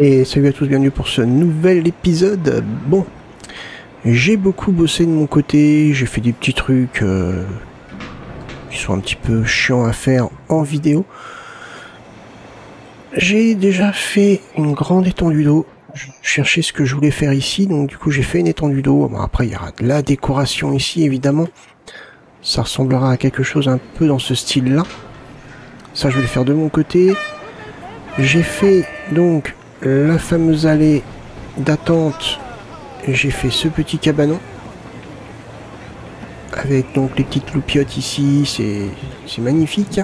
Et salut à tous, bienvenue pour ce nouvel épisode. Bon, j'ai beaucoup bossé de mon côté, j'ai fait des petits trucs qui sont un petit peu chiants à faire en vidéo. J'ai déjà fait une grande étendue d'eau. Je cherchais ce que je voulais faire ici, donc du coup j'ai fait une étendue d'eau. Bon, après il y aura de la décoration ici évidemment. Ça ressemblera à quelque chose un peu dans ce style-là. Ça je vais le faire de mon côté. J'ai fait donc la fameuse allée d'attente. J'ai fait ce petit cabanon avec donc les petites loupiottes ici, c'est magnifique.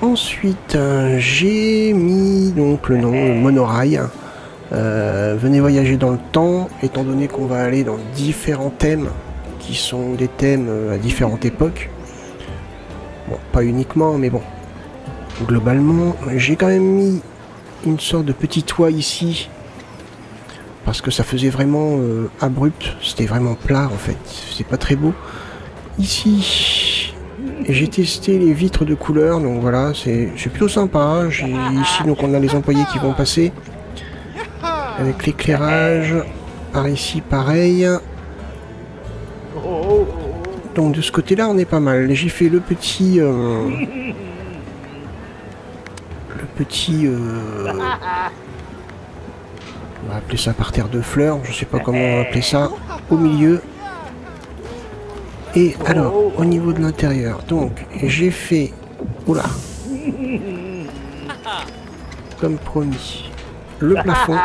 Ensuite j'ai mis donc le nom monorail. Venez voyager dans le temps, étant donné qu'on va aller dans différents thèmes qui sont des thèmes à différentes époques. Bon, pas uniquement, mais bon. Globalement, j'ai quand même mis une sorte de petit toit ici parce que ça faisait vraiment abrupt, c'était vraiment plat en fait, c'est pas très beau. Ici, j'ai testé les vitres de couleur, donc voilà, c'est plutôt sympa. J'ai ici donc on a les employés qui vont passer avec l'éclairage. Par ici, pareil. Donc de ce côté-là, on est pas mal. J'ai fait le petit on va appeler ça parterre de fleurs, je sais pas comment on va appeler ça, au milieu. Et alors, au niveau de l'intérieur, donc j'ai fait, oula, comme promis, le plafond,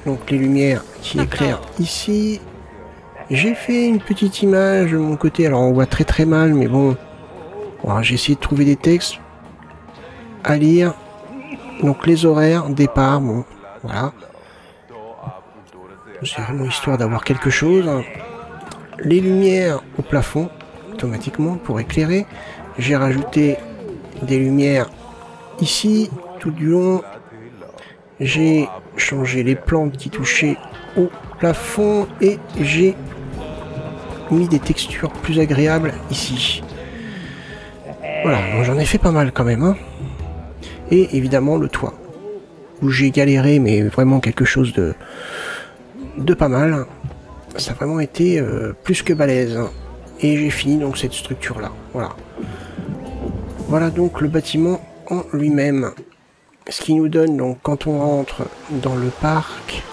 donc les lumières qui éclairent ici. J'ai fait une petite image de mon côté, alors on voit très très mal, mais bon, voilà, j'ai essayé de trouver des textes à lire. Donc les horaires, départ, bon, voilà. C'est vraiment histoire d'avoir quelque chose. Les lumières au plafond, automatiquement, pour éclairer. J'ai rajouté des lumières ici, tout du long. J'ai changé les plantes qui touchaient au plafond et j'ai mis des textures plus agréables ici. Voilà, j'en ai fait pas mal quand même, hein. Et évidemment le toit, où j'ai galéré, mais vraiment quelque chose de pas mal. Ça a vraiment été plus que balèze. Et j'ai fini donc cette structure là. Voilà. Voilà donc le bâtiment en lui-même. Ce qui nous donne donc quand on rentre dans le parc,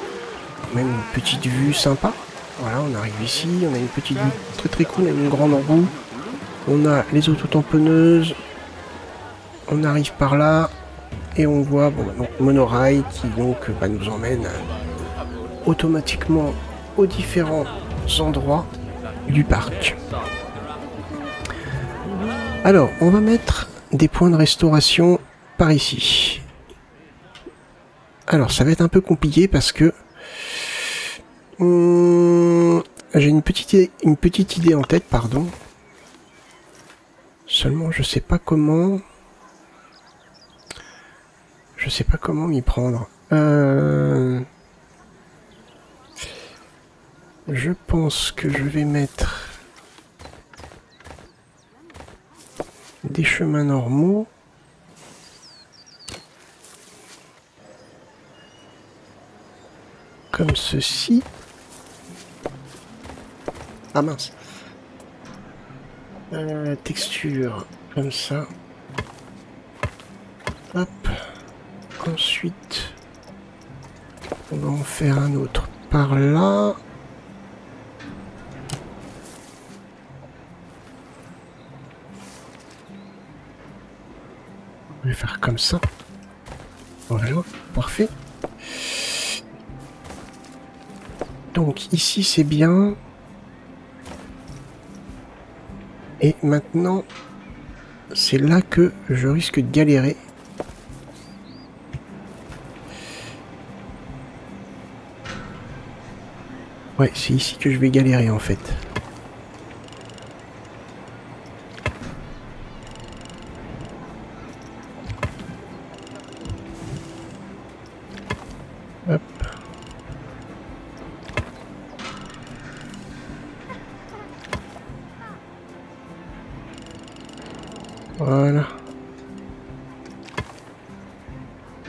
même une petite vue sympa. Voilà, on arrive ici, on a une petite vue très très cool, on a une grande roue. On a les autotamponneuses. On arrive par là et on voit bon, donc, monorail qui donc nous emmène automatiquement aux différents endroits du parc. Alors, on va mettre des points de restauration par ici. Alors, ça va être un peu compliqué parce que j'ai une petite idée en tête, pardon. Seulement, je sais pas comment. Je sais pas comment m'y prendre. Je pense que je vais mettre des chemins normaux. Comme ceci. Ah mince. Texture comme ça. Hop. Ensuite, on va en faire un autre par là. On va faire comme ça. Voilà, parfait. Donc ici c'est bien. Et maintenant, c'est là que je risque de galérer. Ouais, c'est ici que je vais galérer en fait. Hop. Voilà.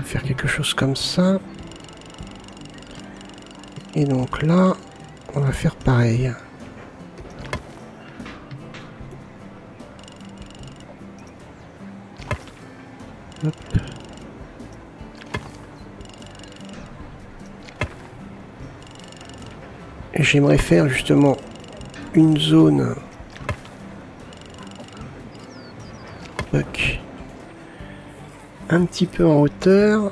faire quelque chose comme ça. Et donc là, on va faire pareil. Hop. J'aimerais faire justement une zone un petit peu en hauteur,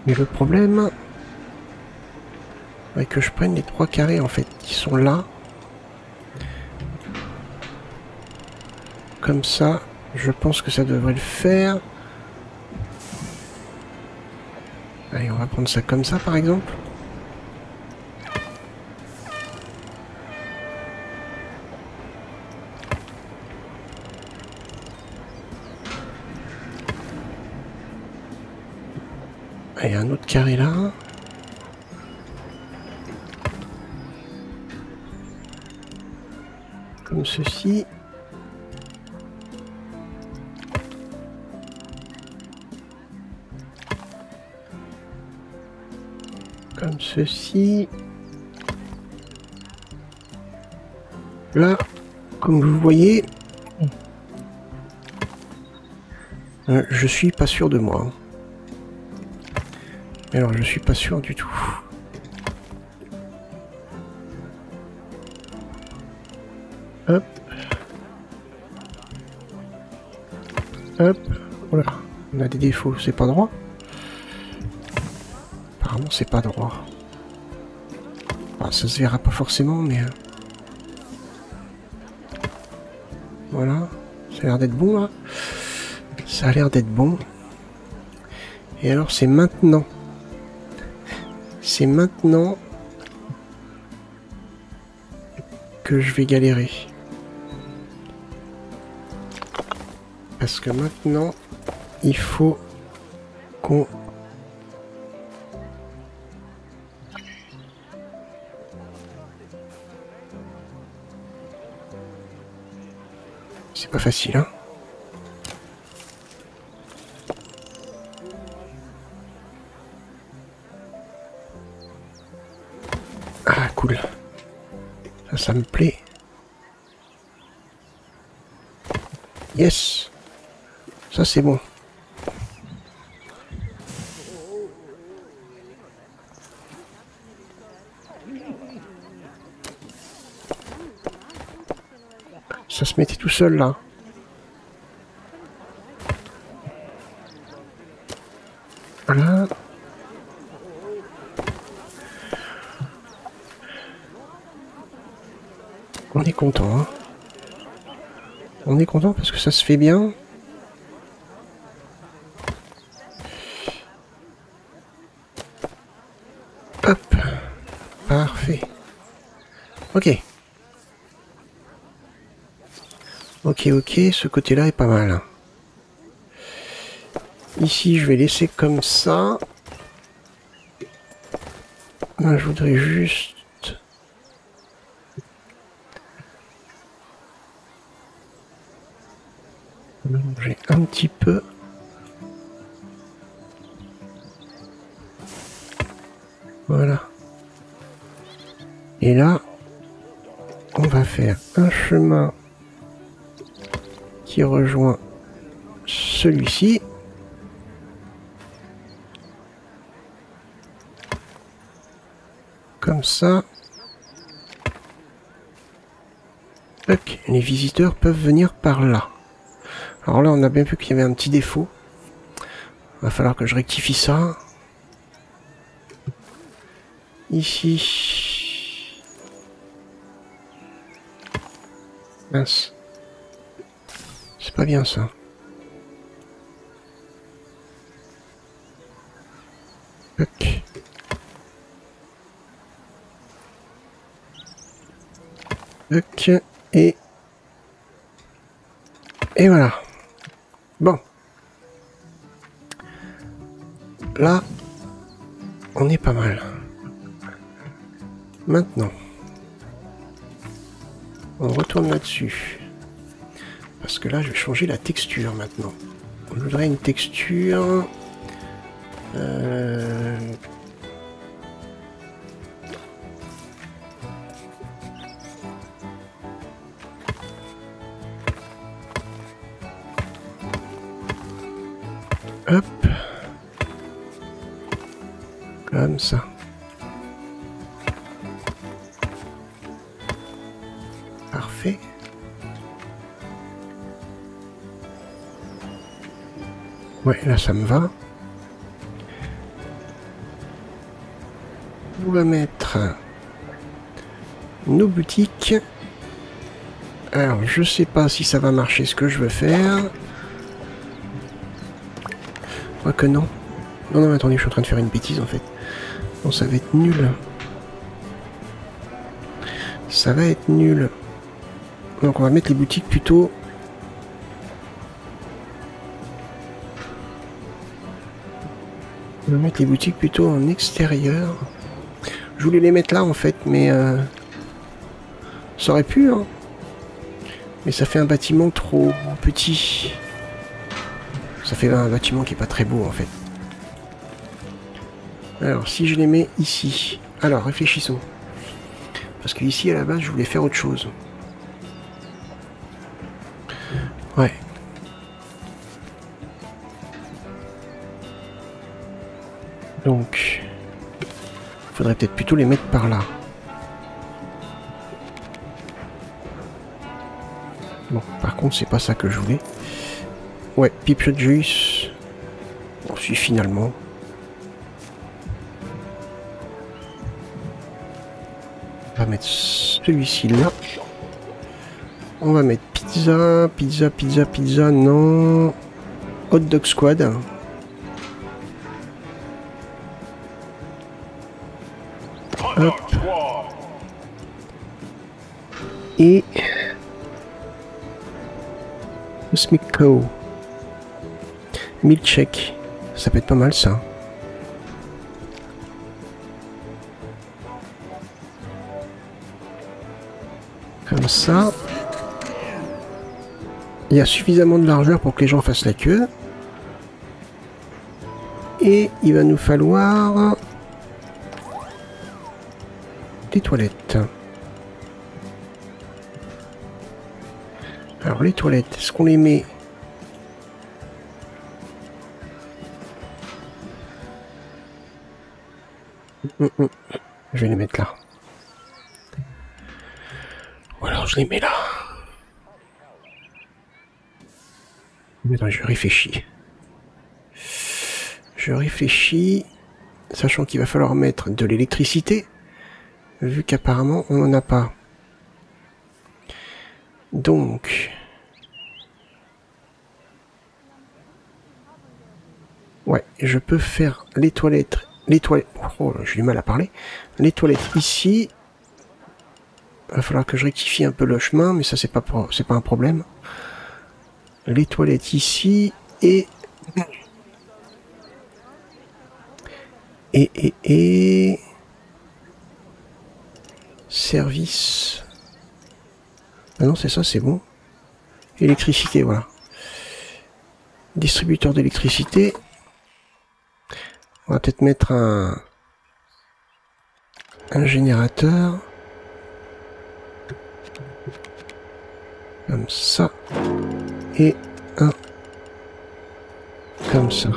mais le problème est que je prenne les 3 carrés en fait qui sont là, comme ça. Je pense que ça devrait le faire. Allez, on va prendre ça comme ça par exemple. Allez, un autre carré là. Comme ceci. Comme ceci. Là, comme vous voyez, je suis pas sûr de moi. Mais alors, je suis pas sûr du tout. Hop. Hop. Voilà. On a des défauts, c'est pas droit. Apparemment, c'est pas droit. Ah, ça se verra pas forcément, mais... Voilà. Ça a l'air d'être bon, là. Ça a l'air d'être bon. Et alors, c'est maintenant. C'est maintenant que je vais galérer. Parce que maintenant, il faut qu'on... C'est pas facile, hein. Ah, cool. Ça me plaît. Yes. Ça, c'est bon. Ça se mettait tout seul, là. Voilà. On est content, hein. On est content parce que ça se fait bien. Hop. Parfait. Ok. Ok, ce côté-là est pas mal. Ici, je vais laisser comme ça. Là, je voudrais juste... J'ai un petit peu... Voilà. Et là, on va faire un chemin qui rejoint celui-ci. Comme ça. Tac, les visiteurs peuvent venir par là. Alors là, on a bien vu qu'il y avait un petit défaut. Va falloir que je rectifie ça. Ici. Mince. C'est pas bien ça. Tac. Tac. Et voilà. Bon. Là, on est pas mal. Maintenant, on retourne là-dessus. Parce que là, je vais changer la texture maintenant. On voudrait une texture Euh... Hop. Comme ça. Parfait. Ouais, là ça me va. On va mettre nos boutiques. Alors, je sais pas si ça va marcher ce que je veux faire. Quoique non. Non, non, attendez, je suis en train de faire une bêtise en fait. Non, ça va être nul. Ça va être nul. Donc on va mettre les boutiques plutôt... On va mettre les boutiques plutôt en extérieur. Je voulais les mettre là en fait, mais... Ça aurait pu, hein. Mais ça fait un bâtiment trop petit. Ça fait un bâtiment qui est pas très beau en fait. Alors si je les mets ici... Alors réfléchissons. Parce que ici à la base je voulais faire autre chose. Ouais. Donc... Il faudrait peut-être plutôt les mettre par là. Bon, par contre c'est pas ça que je voulais. Ouais, Pipiot Juice. Bon, si finalement... On va mettre celui-ci là. On va mettre pizza, pizza, pizza, pizza, non. Hot Dog Squad. Hop. Et... Cosmic Cow. Milkshake. Ça peut être pas mal ça. Comme ça. Il y a suffisamment de largeur pour que les gens fassent la queue. Et il va nous falloir des toilettes. Alors les toilettes, est-ce qu'on les met? Je vais les mettre là. Ou alors je les mets là. Attends, je réfléchis. Je réfléchis, sachant qu'il va falloir mettre de l'électricité, vu qu'apparemment on n'en a pas. Donc... Ouais, je peux faire les toilettes... Oh, j'ai du mal à parler. Les toilettes ici. Il va falloir que je rectifie un peu le chemin, mais ça c'est pas un problème. Les toilettes ici et... Service... Ah non, c'est ça, c'est bon. Électricité, voilà. Distributeur d'électricité. On va peut-être mettre un générateur. Comme ça. Et un comme ça.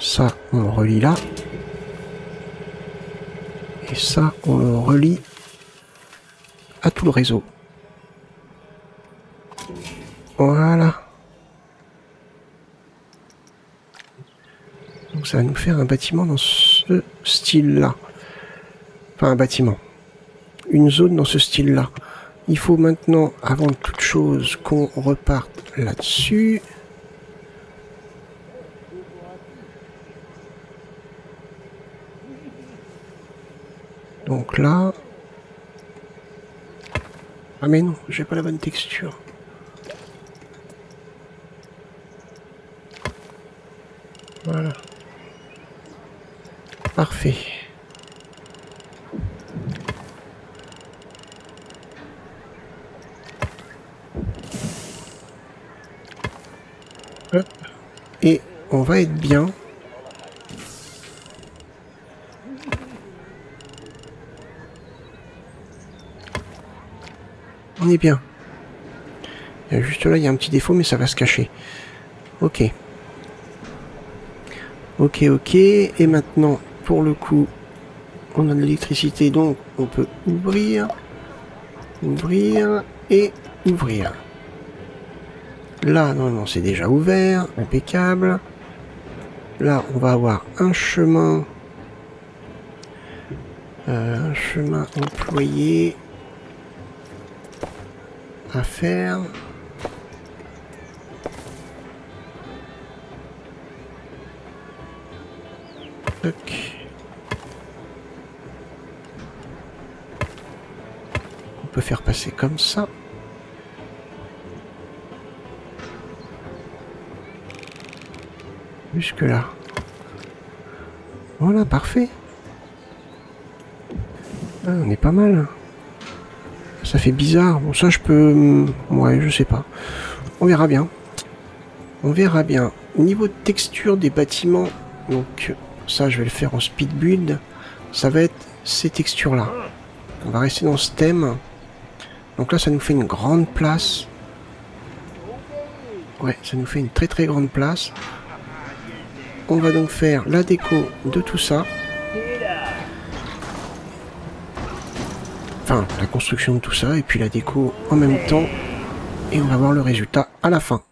Ça, on le relie là. Et ça, on le relie à tout le réseau. Voilà. Donc ça va nous faire un bâtiment dans ce style-là. Enfin, un bâtiment. Une zone dans ce style-là. Il faut maintenant, avant toute chose, qu'on reparte là-dessus. Donc là... Ah mais non, j'ai pas la bonne texture. Voilà. Parfait. Hop. on va être bien. On est bien. Juste là, il y a un petit défaut, mais ça va se cacher. Ok. Ok, ok. Et maintenant, pour le coup, on a de l'électricité, donc on peut ouvrir, ouvrir et ouvrir. Là, non, c'est déjà ouvert, impeccable. Là, on va avoir un chemin employé à faire. Tac. On peut faire passer comme ça. Jusque là. Voilà, parfait. Ah, on est pas mal. Ça fait bizarre. Bon, ça, je peux... Ouais, je sais pas. On verra bien. On verra bien. Niveau de texture des bâtiments, donc ça, je vais le faire en speed build. Ça va être ces textures-là. On va rester dans ce thème. Donc là, ça nous fait une grande place. Ouais, ça nous fait une très très grande place. On va donc faire la déco de tout ça. Enfin, la construction de tout ça et puis la déco en même temps. Et on va voir le résultat à la fin.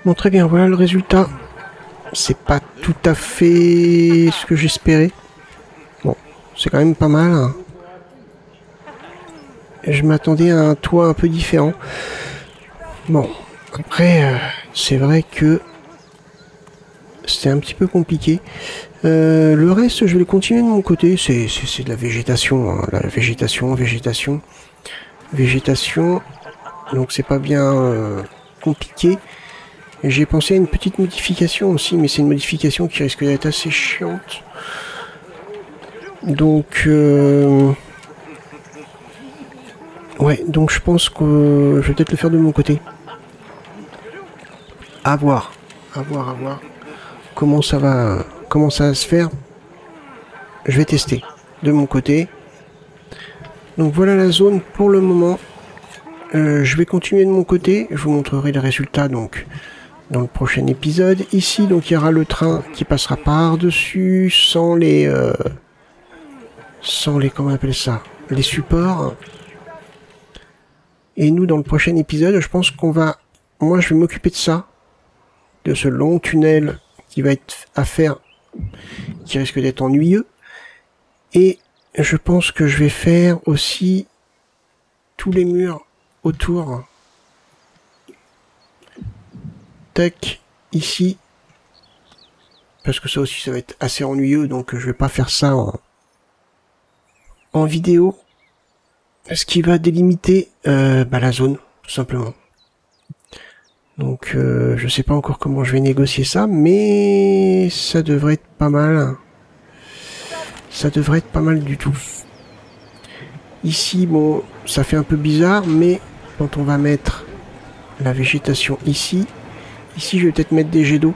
Bon, très bien, voilà le résultat. C'est pas tout à fait ce que j'espérais. Bon, c'est quand même pas mal, hein. Je m'attendais à un toit un peu différent. Bon, après, c'est vrai que c'était un petit peu compliqué. Le reste, je vais continuer de mon côté. C'est de la végétation, hein. La végétation. Donc c'est pas bien compliqué. J'ai pensé à une petite modification aussi, mais c'est une modification qui risque d'être assez chiante. Donc, ouais, donc je pense que je vais peut-être le faire de mon côté. À voir. Comment ça va se faire. Je vais tester de mon côté. Donc voilà la zone pour le moment. Je vais continuer de mon côté. Je vous montrerai les résultats donc dans le prochain épisode. Ici, donc il y aura le train qui passera par-dessus sans les comment on appelle ça, les supports. Et nous, dans le prochain épisode, je pense moi je vais m'occuper de ça, de ce long tunnel qui va être à faire, qui risque d'être ennuyeux. Et je pense que je vais faire aussi tous les murs autour. Tac, ici. Parce que ça aussi, ça va être assez ennuyeux, donc je vais pas faire ça en vidéo. Ce qui va délimiter la zone, tout simplement. Donc, je sais pas encore comment je vais négocier ça, mais ça devrait être pas mal. Ça devrait être pas mal du tout. Ici, bon, ça fait un peu bizarre, mais quand on va mettre la végétation ici, je vais peut-être mettre des jets d'eau.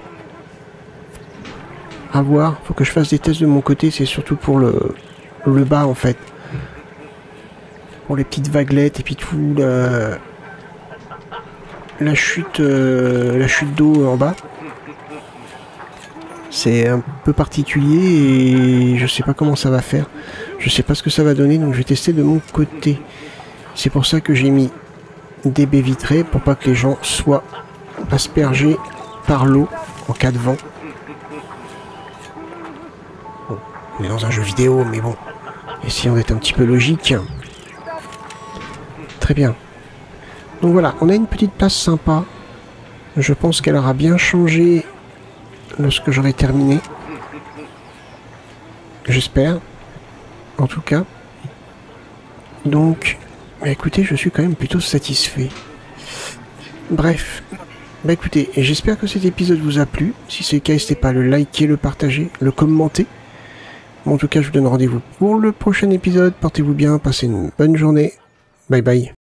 À voir, faut que je fasse des tests de mon côté, c'est surtout pour le bas en fait. Pour les petites vaguelettes et puis tout la chute d'eau en bas. C'est un peu particulier et je sais pas comment ça va faire. Je sais pas ce que ça va donner, donc je vais tester de mon côté. C'est pour ça que j'ai mis des baies vitrées pour pas que les gens soient aspergés par l'eau en cas de vent. Bon, on est dans un jeu vidéo, mais bon, essayons d'être un petit peu logique. Très bien. Donc voilà, on a une petite place sympa. Je pense qu'elle aura bien changé lorsque j'aurai terminé. J'espère. En tout cas. Donc, écoutez, je suis quand même plutôt satisfait. Bref. Écoutez, j'espère que cet épisode vous a plu. Si c'est le cas, n'hésitez pas à le liker, le partager, le commenter. En tout cas, je vous donne rendez-vous pour le prochain épisode. Portez-vous bien, passez une bonne journée. Bye bye.